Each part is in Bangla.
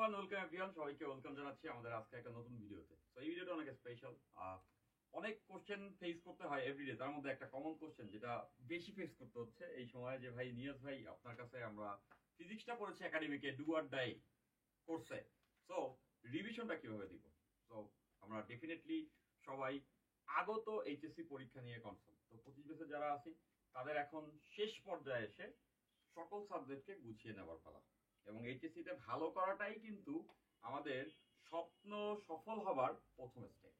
এভরিওয়ান, ওয়েলকাম এভরিওয়ান, সবাইকে ওয়েলকাম জানাচ্ছি আমাদের আজকে একটা নতুন ভিডিওতে। তো এই ভিডিওটা অনেক স্পেশাল। অনেক কোশ্চেন ফেস করতে হয় এভরিডে, তার মধ্যে একটা কমন কোশ্চেন যেটা বেশি ফেস করতে হচ্ছে এই সময়, যে ভাই নিয়াজ ভাই আপনার কাছে আমরা ফিজিক্সটা পড়েছি একাডেমিকে ডু অর ডাই কোর্সে, সো রিভিশনটা কিভাবে দিব? তো আমরা ডেফিনেটলি সবাই আগত এইচএসসি পরীক্ষা নিয়ে কনসার্ন। তো 25 বছর যারা আছি তাদের এখন শেষ পর্যায়ে এসে সকল সাবজেক্টকে গুছিয়ে নেবার পালা, এবং এইচএসসিতে ভালো করাটাই কিন্তু আমাদের স্বপ্ন সফল হবার প্রথম স্টেপ,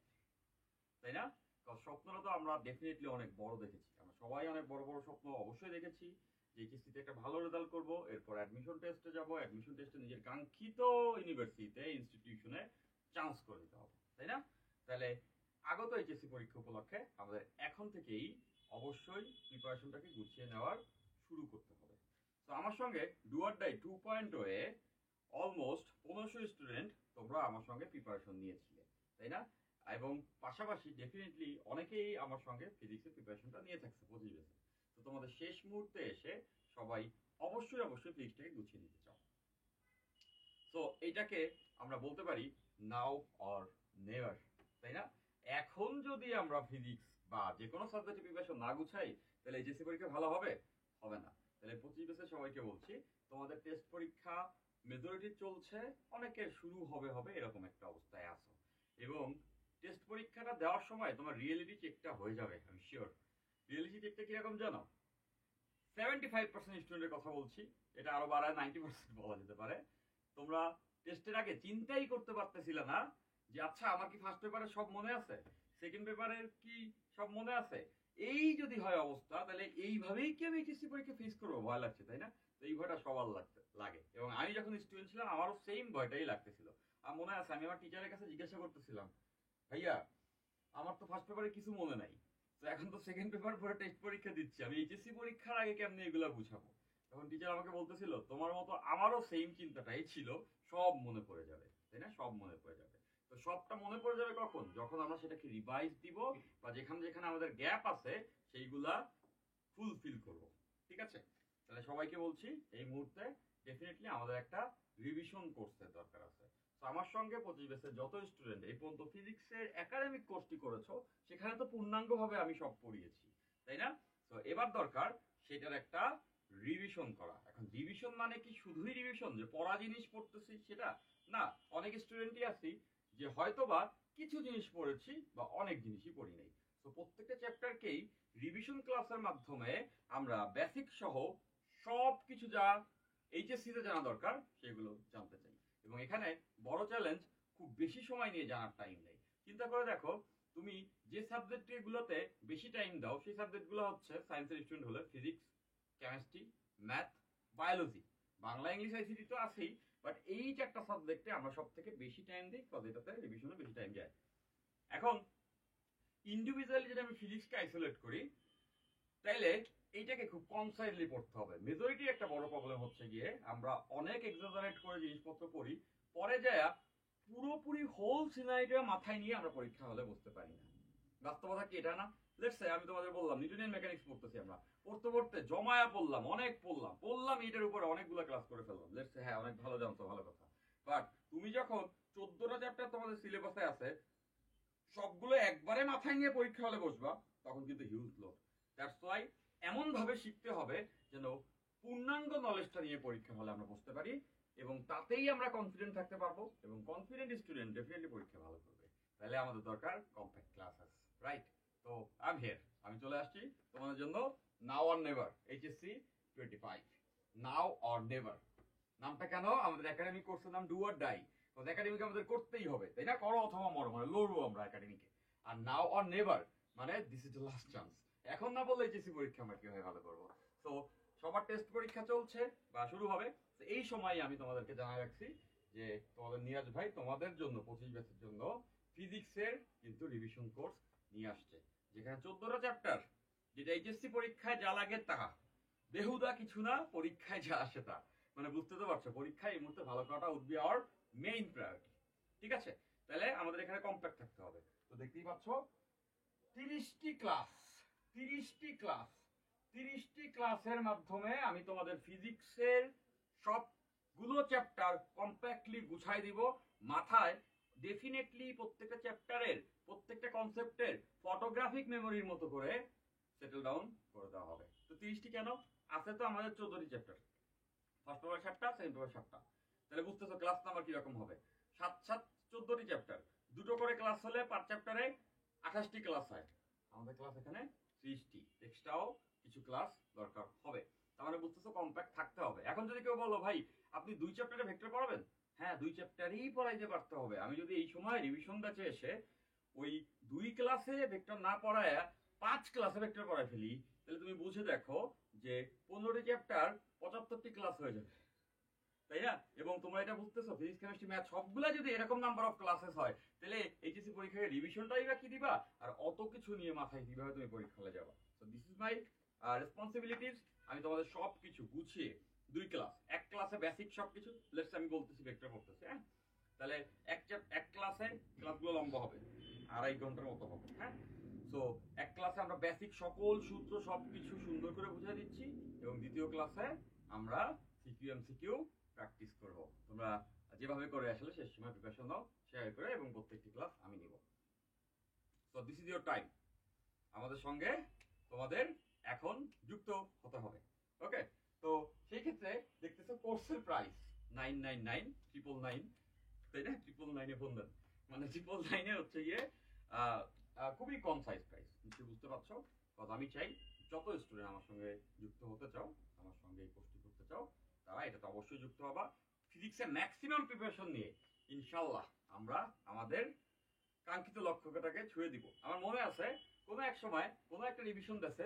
তাই না? কারণ স্বপ্নটা তো আমরা ডেফিনেটলি অনেক বড় দেখেছি, আমরা সবাই অনেক বড় বড় স্বপ্ন অবশ্যই দেখেছি যে এইচএসসিতে একটা ভালো রেজাল্ট করব, এরপর অ্যাডমিশন টেস্টে যাব, অ্যাডমিশন টেস্টে নিজের কাঙ্ক্ষিত ইউনিভার্সিটিতে ইনস্টিটিউশনে চান্স করে দিতে হবে, তাই না? তাহলে আগত এইচএসসি পরীক্ষা উপলক্ষে আমাদের এখন থেকেই অবশ্যই প্রিপারেশনটাকে গুছিয়ে নেওয়ার শুরু করতে হবে। তো আমার সঙ্গে ডু অর ডাই 2.0 এ অলমোস্ট 1500 স্টুডেন্ট তোমরা আমার সঙ্গে প্রিপারেশন নিয়েছিলে, তাই না? এবং পাশাপাশি ডেফিনেটলি অনেকেই আমার সঙ্গে ফিজিক্সের প্রিপারেশনটা নিয়ে থাকছে 25 বছর। তো তোমাদের শেষ মুহূর্তে এসে সবাই অবশ্যই ফিজিক্সটাকে গুছিয়ে নিতে চাও। তো এইটাকে আমরা বলতে পারি নাও অর নেভার, তাই না? এখন যদি আমরা ফিজিক্স বা যে কোনো সাবজেক্টে প্রিপারেশন না গুছাই তাহলে এইচএসসি পরীক্ষা ভালো হবে? হবে না। তাহলে 25 বছর সবাইকে বলছি, তোমাদের টেস্ট পরীক্ষা মেজরিটি চলছে, অনেকের শুরু হবে এরকম একটা অবস্থায় আছো, এবং টেস্ট পরীক্ষাটা দেওয়ার সময় তোমার রিয়েলিটি চেকটা হয়ে যাবে, আমি শিওর। রিয়েলিটি চেকটা কিরকম জানো? 75% স্টুডেন্টের কথা বলছি, এটা আরো বাড়ায় 90% বলা যেতে পারে। তোমরা টেস্টের আগে চিন্তাই করতে পারতেছিল না যে আচ্ছা আমার কি ফার্স্ট পেপারে সব মনে আছে, সেকেন্ড পেপারের কি সব মনে আছে। এই যদি হয় অবস্থা, তাহলে এইভাবেই কি আমি এইচএসসি পরীক্ষা ফেস করবো? ভয় লাগছে, তাই না? তো এই ভয়টা সবার লাগে, এবং আমি যখন স্টুডেন্ট ছিলাম আমারও সেম ভয়টাই লাগতেছিল। আর মনে আছে আমি আমার টিচারের কাছে জিজ্ঞাসা করতেছিলাম, ভাইয়া আমার তো ফার্স্ট পেপারে কিছু মনে নাই, তো এখন তো সেকেন্ড পেপার পরে টেস্ট পরীক্ষা দিচ্ছি, আমি এইচএসসি পরীক্ষার আগে কেমনে এগুলা বুঝাবো? তখন টিচার আমাকে বলতেছিল তোমার মতো আমারও সেম চিন্তাটাই ছিল, সব মনে পড়ে যাবে, তাই না? সব মনে পড়ে যাবে। তো সবটা মনে পড়ে যাবে কখন? যখন আমরা সেটাকে রিভাইজ দিব, বা যেখানে যেখানে আমাদের গ্যাপ আছে সেইগুলা ফুলফিল করব। ঠিক আছে? তাহলে সবাইকে বলছি এই মুহূর্তে ডেফিনেটলি আমাদের একটা রিভিশন কোর্সের দরকার আছে। তো আমার সঙ্গে 25 ব্যাচের যত স্টুডেন্ট এই পর্যন্ত ফিজিক্সের একাডেমিক কোর্সটি করেছো, সেখানে তো পূর্ণাঙ্গভাবে আমি সব পড়িয়েছি, তাই না? তো এবার দরকার সেটার একটা রিভিশন করা। এখন রিভিশন মানে কি শুধুই রিভিশন যে পড়া জিনিস পড়তেছি সেটা না। অনেক স্টুডেন্টই আছি যে হয়তোবা কিছু জিনিস পড়েছি বা অনেক জিনিসই পড়ি নাই। তো প্রত্যেকটা চ্যাপ্টারকেই রিভিশন ক্লাসের মাধ্যমে আমরা বেসিক সহ সব কিছু যা এইচএসসি তে জানা দরকার সেগুলো জানতে চাই। এবং এখানে বড় চ্যালেঞ্জ, খুব বেশি সময় নিয়ে জানার টাইম নেই। চিন্তা করে দেখো, তুমি যে সাবজেক্টগুলোতে বেশি টাইম দাও সেই সাবজেক্টগুলো হচ্ছে, সায়েন্সের স্টুডেন্ট হলে physics, chemistry, math, biology, Bangla, English, ICT তো আছেই, বাট এই চারটা সাবজেক্টে আমরা সব থেকে বেশি টাইম দিই, কারণ এটাতে রিভিশনে বেশি টাইম যায়। এখন ইন্ডিভিজুয়ালি যদি আমি ফিজিক্সকে আইসোলেট করি, তাইলে এইটাকে খুব কনসাইডলি পড়তে হবে। মেজরিটি একটা বড় প্রবলেম হচ্ছে গিয়ে আমরা অনেক এক্সাজারেট করে জিনিসপত্র পড়ি, পরে যায় পুরোপুরি হোল সিনারিটা মাথায় নিয়ে আমরা পরীক্ষা হলে বুঝতে পারি না। বাস্তবতা কি এটা না? লেটস সে আমি তোমাদের বললাম নিউটনিয়ান মেকানিক্স পড়তেছি, আমরা পড়তে পড়তে জমায়া পড়লাম, অনেক পড়লাম এটার উপরে অনেকগুলো ক্লাস করে ফেললাম। লেটস সে হ্যাঁ অনেক ভালো জানতো, ভালো কথা। বাট তুমি যখন 14টা চ্যাপ্টার তোমাদের সিলেবাসে আছে, সবগুলো একবারে মাথায় নিয়ে পরীক্ষা হলে বসবা, তখন কিন্তু হিউজ লোড। দ্যাটস ওয়াই এমন ভাবে শিখতে হবে যেন পূর্ণাঙ্গ নলেজটা নিয়ে পরীক্ষা হলে আমরা বুঝতে পারি, এবং তাতেই আমরা কনফিডেন্ট থাকতে পারবো, এবং কনফিডেন্ট স্টুডেন্ট ডেফিনেটলি পরীক্ষা ভালো করবে। তাহলে আমাদের দরকার কম্প্যাক্ট ক্লাসেস, রাইট? তো আই এম হিয়ার, আমি চলে আসছি তোমাদের জন্য। নাও or never HSC 25, now or never. নামটা কেন? আমাদের একাডেমিক কোর্সের নাম ডু অর ডাই, কারণ একাডেমিক আমাদের করতেই হবে, তাই না? করো অথবা মরো, মানে লড়বো আমরা একাডেমিকে। আর নাও অর নেভার মানে this is the last chance. এখন না বললে এইচএসসি পরীক্ষা আমরা কিভাবে ভালো করবো? তো সবার টেস্ট পরীক্ষা চলছে বা শুরু হবে, তো এই সময় আমি তোমাদেরকে জানাই রাখছি যে তোমাদের নিয়াজ ভাই তোমাদের জন্য 25 ব্যাচের জন্য ফিজিক্সের কিন্তু রিভিশন কোর্স নিয়ে আসছে, যেখানে 14টা চ্যাপ্টার, যেটা এইচএসসি পরীক্ষায় যা লাগে তা, বেহুদা কিছু না, পরীক্ষায় যা আসে তা। মানে বুঝতে তো পারছো, পরীক্ষায় এই মুহূর্তে ভালো করাটা would be our main priority. ঠিক আছে? তাহলে আমাদের এখানে কম্প্যাক্ট থাকতে হবে। তো দেখতেই পাচ্ছ 30টি ক্লাস, 30টি ক্লাস, 30টি ক্লাসের মাধ্যমে আমি তোমাদের ফিজিক্সের সব সবগুলো চ্যাপ্টার কম্প্যাক্টলি গুছাই দিব, মাথায় ডেফিনেটলি প্রত্যেকটা চ্যাপ্টারের প্রত্যেকটা কনসেপ্টের ফটোগ্রাফিক মেমোরির মতো করে সেটেল ডাউন করে দেওয়া হবে। তো 30টি কেন আছে? তো আমাদের 14টি চ্যাপ্টার, ফার্স্ট পেপার 7টা, সেকেন্ড পেপার 7টা। তাহলে বুঝতেছো ক্লাস নাম্বার কিরকম হবে। 7 7 14টি চ্যাপ্টার, দুটো করে ক্লাস হলে পার চ্যাপ্টারে 28টি ক্লাস হয়। আমাদের ক্লাস এখানে 30টি, এক্সট্রাও কিছু ক্লাস দরকার হবে। তার মানে বুঝতেছো কম্প্যাক্ট থাকতে হবে। এখন যদি কেউ বলো ভাই আপনি 2 চ্যাপ্টারে ভেক্টর পড়াবেন, হ্যাঁ 2 চ্যাপ্টারই পড়াইতে পারতে হবে। আমি যদি এই সময় রিভিশন ব্যাচে এসে ওই 2 ক্লাসে ভেক্টর না পড়ায় 5 ক্লাসে ভেক্টর পড়ায় ফেলি, তাহলে তুমি বুঝে দেখো যে 15টি চ্যাপ্টার 75টি ক্লাস হয়ে যাবে, তাই না? এবং তোমরা এটা বুঝতেছো ফিজিক্স কেমিস্ট্রি ম্যাথ সবগুলা যদি এরকম নাম্বার অফ ক্লাসেস হয়, তাহলে এইচএসসি পরীক্ষায় রিভিশনটাই বা কি দিবা, আর অত কিছু নিয়ে মাথায় কিভাবে তুমি পরীক্ষা হলে যাবা। So this is my responsibilities. আমি তোমাদের সব কিছু গুছিয়ে 2 ক্লাস, এক ক্লাসে বেসিক সব কিছু, লেটস আমি বলতেছি ভেক্টর পড়তেছি, হ্যাঁ তাহলে এক ক্লাসে, ক্লাসগুলো লম্বা হবে 2.5 ঘন্টার মতো হবে, হ্যাঁ। সো এক ক্লাসে আমরা বেসিক সকল সূত্র সবকিছু সুন্দর করে বুঝিয়ে দিচ্ছি, এবং দ্বিতীয় ক্লাসে আমরা সিকিউ এমসিকিউ প্র্যাকটিস করব। তোমরা যেভাবে করে আসলে শেষ সময় প্রিপারেশন নাও শেয়ার করে, এবং প্রত্যেকটি ক্লাস আমি নিব। So this is your time. আমাদের সঙ্গে তোমাদের এখন যুক্ত হতে হবে, ওকে? তো সেই ক্ষেত্রে দেখতেছো কোর্সের প্রাইস 999 999, তাই না? 999 এ ফোন দেন, মানে 999 এ হচ্ছে গিয়ে খুবই কম সাইজ প্রাইস, নিশ্চয়ই বুঝতে পারছো। কারণ আমি চাই যত স্টুডেন্ট আমার সঙ্গে যুক্ত হতে চাও, আমার সঙ্গে এই কোর্সটি করতে চাও, তারা এটাতে অবশ্যই যুক্ত হবা। ফিজিক্সের ম্যাক্সিমাম প্রিপারেশন নিয়ে ইনশাল্লাহ আমরা আমাদের কাঙ্ক্ষিত লক্ষ্যটাকে ছুঁয়ে দিব। আমার মনে আছে কোনো এক সময় কোনো একটা রিভিশন ব্যাচে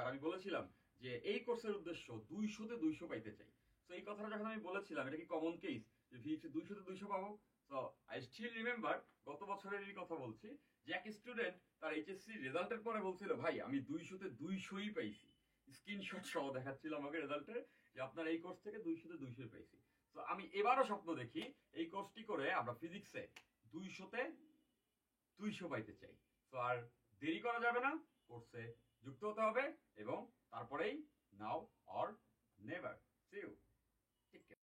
আমি বলেছিলাম যে এই কোর্সের উদ্দেশ্য 200-তে 200 পাইতে চাই। তো এই কথাটা যখন আমি বলেছিলাম, এটা কি কমন কেস যে ফিজিক্সে 200-তে 200 পাবো? তো আই স্টিল রিমেম্বার গত বছরেরই কথা বলছি, যে এক স্টুডেন্ট তার এইচএসসি রেজাল্টের পরে বলছিল ভাই আমি 200-তে 200ই পাইছি, স্ক্রিনশট সহ দেখাচ্ছিল আমাকে রেজাল্টের, যে আপনার এই কোর্স থেকে 200-তে 200 পাইছি। তো আমি এবারও স্বপ্ন দেখি এই কোর্সটি করে আমরা ফিজিক্সে 200-তে 200 পাইতে চাই। তো আর দেরি করা যাবে না, কোর্সে যুক্ত হতে হবে, এবং তারপরেই now or never. See you.